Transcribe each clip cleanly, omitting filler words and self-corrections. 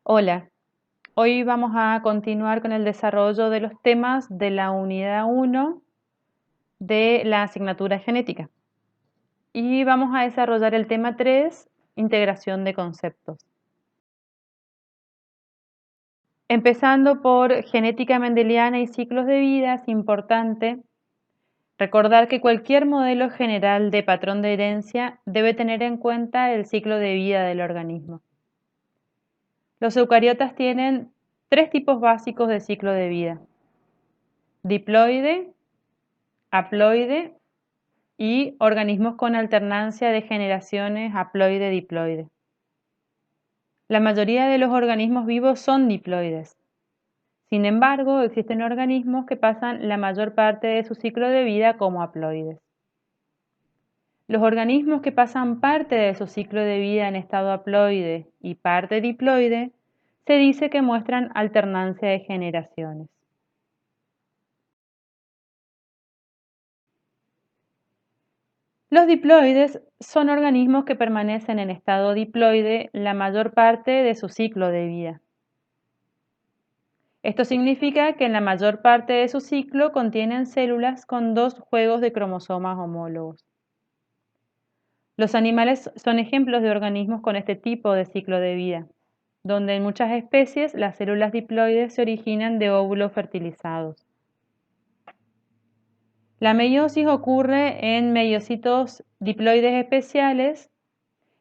Hola, hoy vamos a continuar con el desarrollo de los temas de la unidad 1 de la asignatura genética. Y vamos a desarrollar el tema 3, integración de conceptos. Empezando por genética mendeliana y ciclos de vida, es importante recordar que cualquier modelo general de patrón de herencia debe tener en cuenta el ciclo de vida del organismo. Los eucariotas tienen tres tipos básicos de ciclo de vida: diploide, haploide y organismos con alternancia de generaciones haploide-diploide. La mayoría de los organismos vivos son diploides. Sin embargo, existen organismos que pasan la mayor parte de su ciclo de vida como haploides. Los organismos que pasan parte de su ciclo de vida en estado haploide y parte diploide se dice que muestran alternancia de generaciones. Los diploides son organismos que permanecen en estado diploide la mayor parte de su ciclo de vida. Esto significa que en la mayor parte de su ciclo contienen células con dos juegos de cromosomas homólogos. Los animales son ejemplos de organismos con este tipo de ciclo de vida, donde en muchas especies las células diploides se originan de óvulos fertilizados. La meiosis ocurre en meiocitos diploides especiales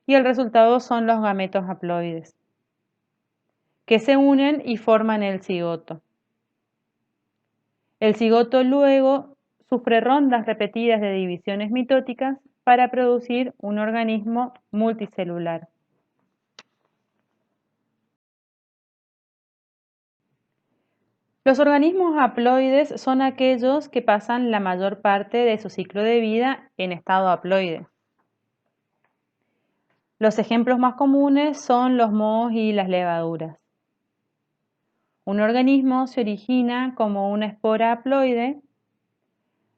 y el resultado son los gametos haploides, que se unen y forman el cigoto. El cigoto luego sufre rondas repetidas de divisiones mitóticas para producir un organismo multicelular. Los organismos haploides son aquellos que pasan la mayor parte de su ciclo de vida en estado haploide. Los ejemplos más comunes son los mohos y las levaduras. Un organismo se origina como una espora haploide,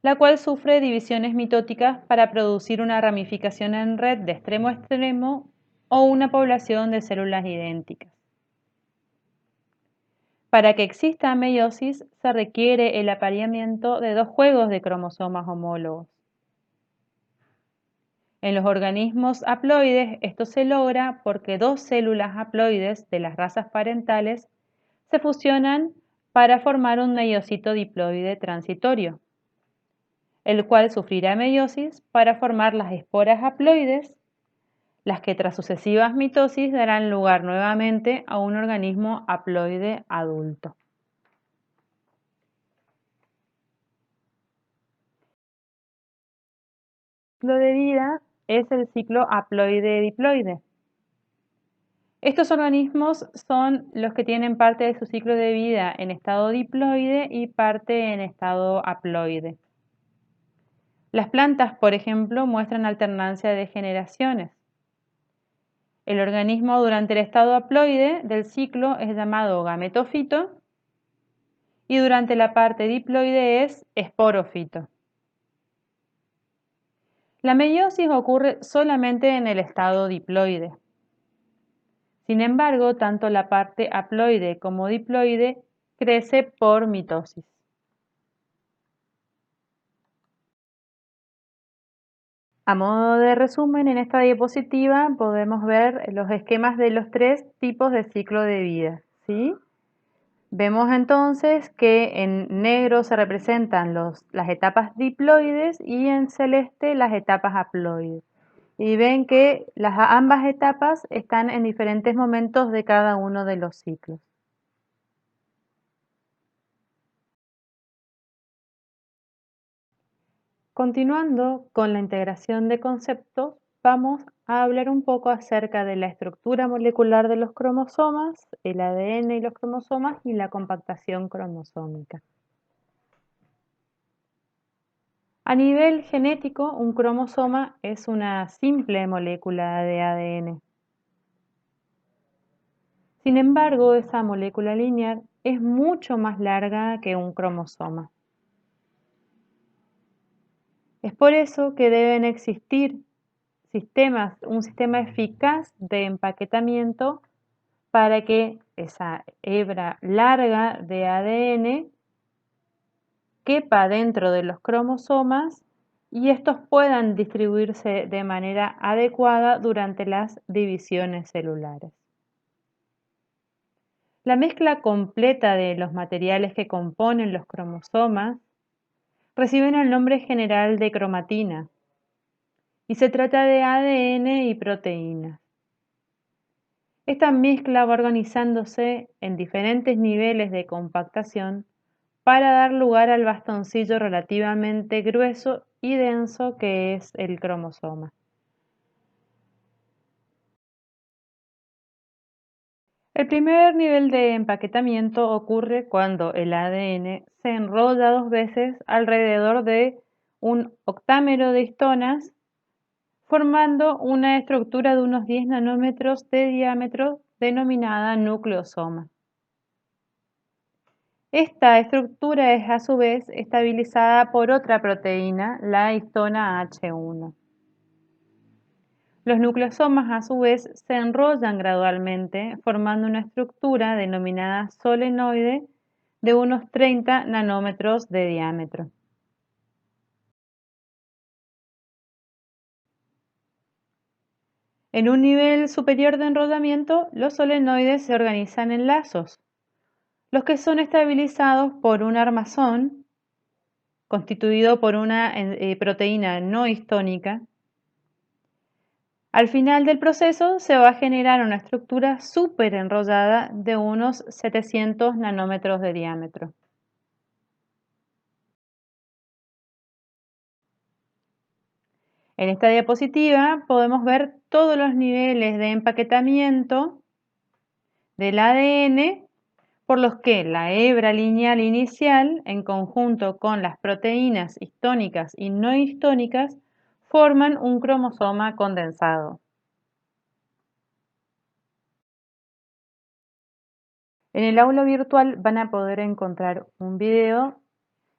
la cual sufre divisiones mitóticas para producir una ramificación en red de extremo a extremo o una población de células idénticas. Para que exista meiosis se requiere el apareamiento de dos juegos de cromosomas homólogos. En los organismos haploides esto se logra porque dos células haploides de las razas parentales se fusionan para formar un meiocito diploide transitorio, el cual sufrirá meiosis para formar las esporas haploides, las que tras sucesivas mitosis darán lugar nuevamente a un organismo haploide adulto. El ciclo de vida es el ciclo haploide-diploide. Estos organismos son los que tienen parte de su ciclo de vida en estado diploide y parte en estado haploide. Las plantas, por ejemplo, muestran alternancia de generaciones. El organismo durante el estado haploide del ciclo es llamado gametofito y durante la parte diploide es esporofito. La meiosis ocurre solamente en el estado diploide. Sin embargo, tanto la parte haploide como diploide crece por mitosis. A modo de resumen, en esta diapositiva podemos ver los esquemas de los tres tipos de ciclo de vida, ¿sí? Vemos entonces que en negro se representan las etapas diploides y en celeste las etapas haploides. Y ven que ambas etapas están en diferentes momentos de cada uno de los ciclos. Continuando con la integración de conceptos, vamos a hablar un poco acerca de la estructura molecular de los cromosomas, el ADN y los cromosomas y la compactación cromosómica. A nivel genético, un cromosoma es una simple molécula de ADN. Sin embargo, esa molécula lineal es mucho más larga que un cromosoma. Es por eso que deben existir un sistema eficaz de empaquetamiento para que esa hebra larga de ADN quepa dentro de los cromosomas y estos puedan distribuirse de manera adecuada durante las divisiones celulares. La mezcla completa de los materiales que componen los cromosomas reciben el nombre general de cromatina y se trata de ADN y proteínas. Esta mezcla va organizándose en diferentes niveles de compactación para dar lugar al bastoncillo relativamente grueso y denso que es el cromosoma. El primer nivel de empaquetamiento ocurre cuando el ADN se enrolla 2 veces alrededor de un octámero de histonas, formando una estructura de unos 10 nanómetros de diámetro denominada nucleosoma. Esta estructura es a su vez estabilizada por otra proteína, la histona H1. Los nucleosomas a su vez se enrollan gradualmente formando una estructura denominada solenoide de unos 30 nanómetros de diámetro. En un nivel superior de enrollamiento, los solenoides se organizan en lazos, los que son estabilizados por un armazón constituido por una proteína no histónica. Al final del proceso se va a generar una estructura súper enrollada de unos 700 nanómetros de diámetro. En esta diapositiva podemos ver todos los niveles de empaquetamiento del ADN por los que la hebra lineal inicial, en conjunto con las proteínas histónicas y no histónicas, forman un cromosoma condensado. En el aula virtual van a poder encontrar un video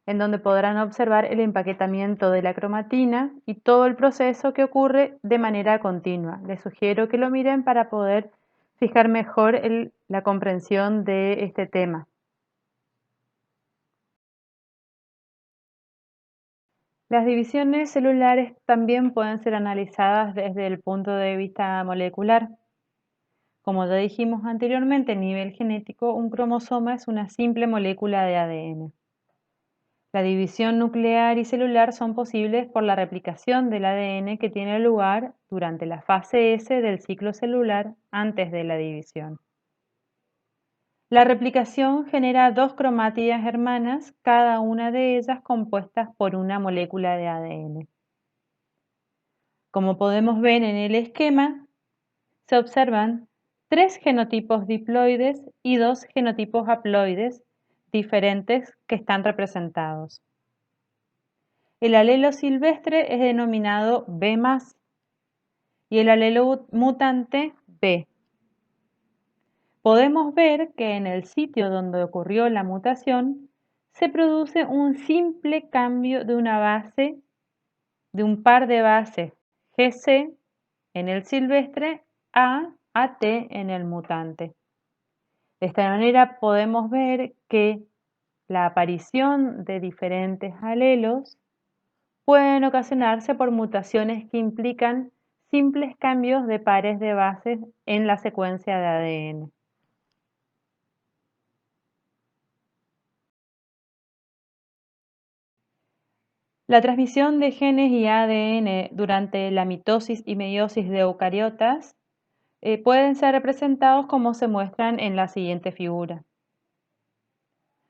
en donde podrán observar el empaquetamiento de la cromatina y todo el proceso que ocurre de manera continua. Les sugiero que lo miren para poder fijar mejor la comprensión de este tema. Las divisiones celulares también pueden ser analizadas desde el punto de vista molecular. Como ya dijimos anteriormente, a nivel genético, un cromosoma es una simple molécula de ADN. La división nuclear y celular son posibles por la replicación del ADN que tiene lugar durante la fase S del ciclo celular antes de la división. La replicación genera 2 cromátidas hermanas, cada una de ellas compuestas por una molécula de ADN. Como podemos ver en el esquema, se observan 3 genotipos diploides y 2 genotipos haploides diferentes que están representados. El alelo silvestre es denominado B+, y el alelo mutante B. Podemos ver que en el sitio donde ocurrió la mutación se produce un simple cambio de una base, de un par de bases GC en el silvestre a T en el mutante. De esta manera podemos ver que la aparición de diferentes alelos pueden ocasionarse por mutaciones que implican simples cambios de pares de bases en la secuencia de ADN. La transmisión de genes y ADN durante la mitosis y meiosis de eucariotas pueden ser representados como se muestran en la siguiente figura.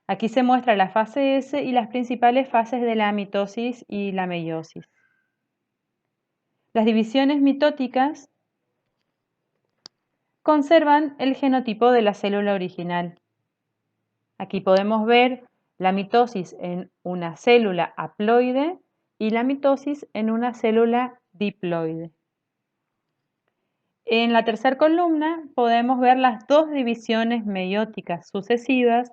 Aquí se muestra la fase S y las principales fases de la mitosis y la meiosis. Las divisiones mitóticas conservan el genotipo de la célula original. Aquí podemos ver la mitosis en una célula haploide y la mitosis en una célula diploide. En la tercera columna podemos ver las 2 divisiones meióticas sucesivas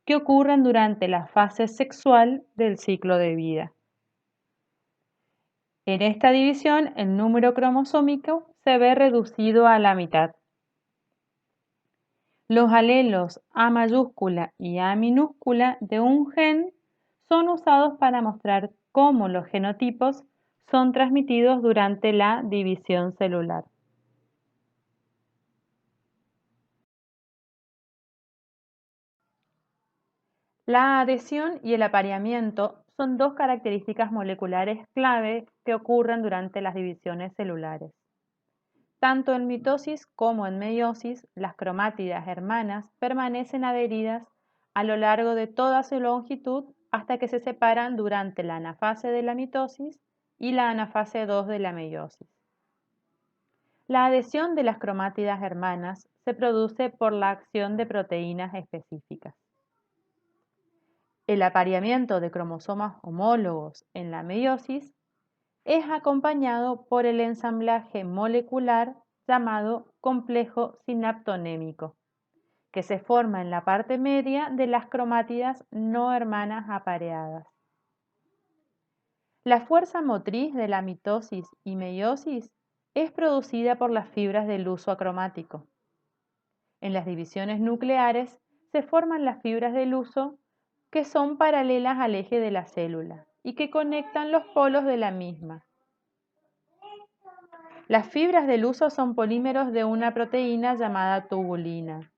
que ocurren durante la fase sexual del ciclo de vida. En esta división, el número cromosómico se ve reducido a la mitad. Los alelos A mayúscula y A minúscula de un gen son usados para mostrar cómo los genotipos son transmitidos durante la división celular. La adhesión y el apareamiento son dos características moleculares clave que ocurren durante las divisiones celulares. Tanto en mitosis como en meiosis, las cromátidas hermanas permanecen adheridas a lo largo de toda su longitud hasta que se separan durante la anafase de la mitosis y la anafase 2 de la meiosis. La adhesión de las cromátidas hermanas se produce por la acción de proteínas específicas. El apareamiento de cromosomas homólogos en la meiosis es acompañado por el ensamblaje molecular llamado complejo sinaptonémico, que se forma en la parte media de las cromátidas no hermanas apareadas. La fuerza motriz de la mitosis y meiosis es producida por las fibras del huso acromático. En las divisiones nucleares se forman las fibras del huso que son paralelas al eje de la célula y que conectan los polos de la misma. Las fibras del huso son polímeros de una proteína llamada tubulina.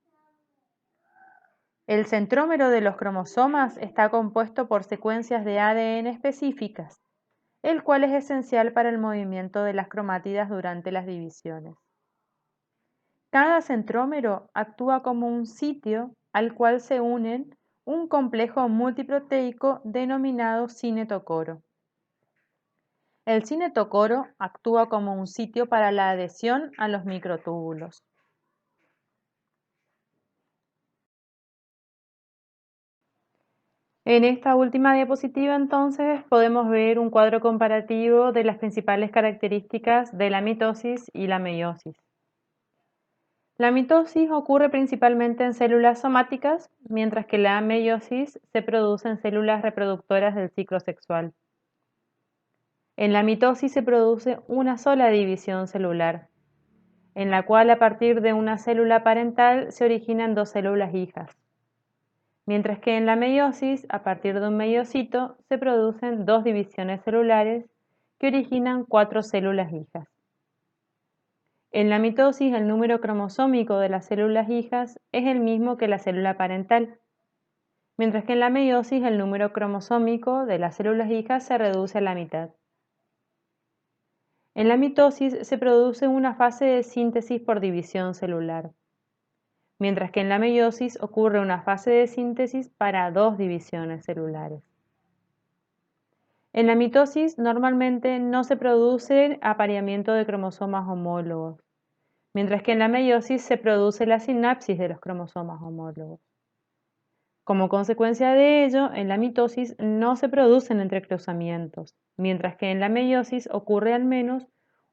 El centrómero de los cromosomas está compuesto por secuencias de ADN específicas, el cual es esencial para el movimiento de las cromátidas durante las divisiones. Cada centrómero actúa como un sitio al cual se unen un complejo multiproteico denominado cinetocoro. El cinetocoro actúa como un sitio para la adhesión a los microtúbulos. En esta última diapositiva, entonces, podemos ver un cuadro comparativo de las principales características de la mitosis y la meiosis. La mitosis ocurre principalmente en células somáticas, mientras que la meiosis se produce en células reproductoras del ciclo sexual. En la mitosis se produce una sola división celular, en la cual a partir de una célula parental se originan dos células hijas, mientras que en la meiosis, a partir de un meiocito, se producen dos divisiones celulares que originan cuatro células hijas. En la mitosis, el número cromosómico de las células hijas es el mismo que la célula parental, mientras que en la meiosis el número cromosómico de las células hijas se reduce a la mitad. En la mitosis se produce una fase de síntesis por división celular, mientras que en la meiosis ocurre una fase de síntesis para dos divisiones celulares. En la mitosis normalmente no se produce apareamiento de cromosomas homólogos, mientras que en la meiosis se produce la sinapsis de los cromosomas homólogos. Como consecuencia de ello, en la mitosis no se producen entrecruzamientos, mientras que en la meiosis ocurre al menos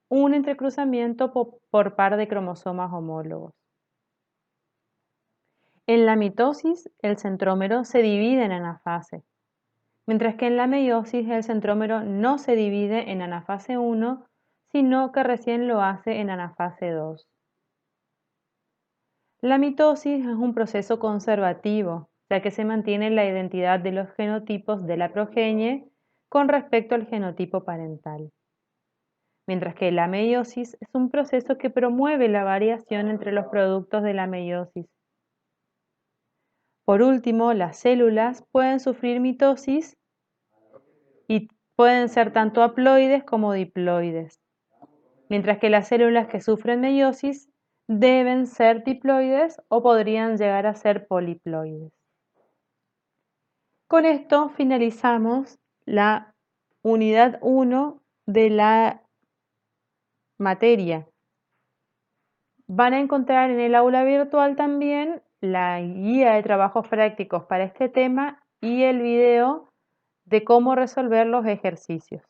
un entrecruzamiento por par de cromosomas homólogos. En la mitosis, el centrómero se divide en anafase, mientras que en la meiosis el centrómero no se divide en anafase 1, sino que recién lo hace en anafase 2. La mitosis es un proceso conservativo, ya que se mantiene la identidad de los genotipos de la progenie con respecto al genotipo parental, mientras que la meiosis es un proceso que promueve la variación entre los productos de la meiosis. Por último, las células pueden sufrir mitosis y pueden ser tanto haploides como diploides, mientras que las células que sufren meiosis deben ser diploides o podrían llegar a ser poliploides. Con esto finalizamos la unidad 1 de la materia. Van a encontrar en el aula virtual también la guía de trabajos prácticos para este tema y el video de cómo resolver los ejercicios.